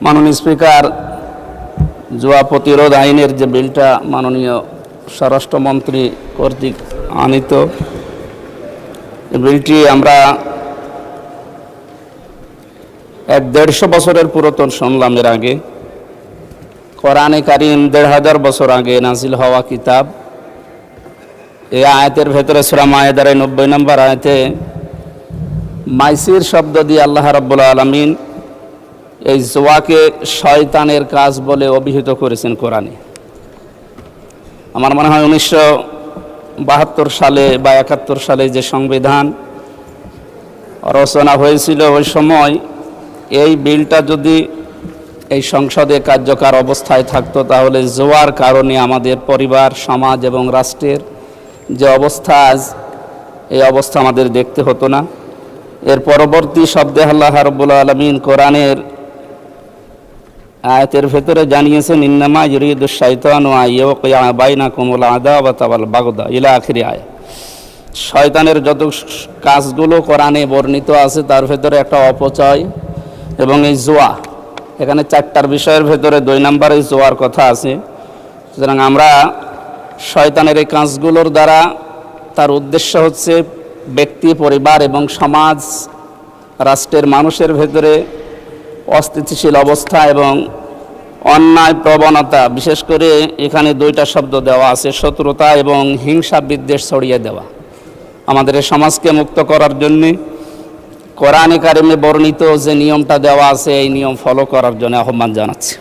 মাননীয় স্পিকার, জুয়া প্রতিরোধ আইনের যে বিলটা মাননীয় স্বরাষ্ট্রমন্ত্রী কর্তৃক আনিত, এই বিলটি আমরা 150 বছরের পুরাতন শুনলাম। এর আগে কোরআনে কারিম 1500 বছর আগে নাজিল হওয়া কিতাব। এই আয়াতের ভেতরে সূরা মায়েদার 90 নম্বর আয়াতে মাইসির শব্দ দিয়ে আল্লাহ রাব্বুল আলামিন এই জুয়াকে শয়তানের কাজ বলে অভিহিত করেছেন কোরআনে। আমার মনে হয় 1972 সালে বা 71 সালে যে সংবিধান রচনা হয়েছিল, ওই সময় এই বিলটা যদি এই সংসদে কার্যকর অবস্থায় থাকতো, তাহলে জুয়ার কারণে আমাদের পরিবার, সমাজ এবং রাষ্ট্রের যে অবস্থা আজ, এই অবস্থা আমাদের দেখতে হতো না। এর পরবর্তী শব্দে আল্লাহ রাব্বুল আলামিন কোরআনের আয়াতের ভেতরে জানিয়েছেন, ইন্নামা ইউরিদুশ শাইতানু আইয়ুকিয়া বাইনাকুমুল আদাওয়াতা ওয়াল বাগদা ইলা আখিরি আয়াত। শয়তানের যত কাজগুলো কোরআনে বর্ণিত আছে, তার ভেতরে একটা অপচয় এবং এই জুয়া। এখানে 4টার বিষয়ের ভেতরে 2 নম্বরে জুয়ার কথা আছে। সুতরাং আমরা শয়তানের এই কাজগুলোর দ্বারা তার উদ্দেশ্য হচ্ছে ব্যক্তি, পরিবার এবং সমাজ, রাষ্ট্রের মানুষের ভেতরে অস্থিতিশীল অবস্থা এবং অন্যায় প্রবণতা, বিশেষ করে এখানে 2টা শব্দ দেওয়া আছে, শত্রুতা এবং হিংসা বিদ্বেষ ছড়িয়ে দেওয়া। আমাদের এই সমাজকে মুক্ত করার জন্যে কোরআনে কারিমে বর্ণিত যে নিয়মটা দেওয়া আছে, এই নিয়ম ফলো করার জন্য আহ্বান জানাচ্ছি।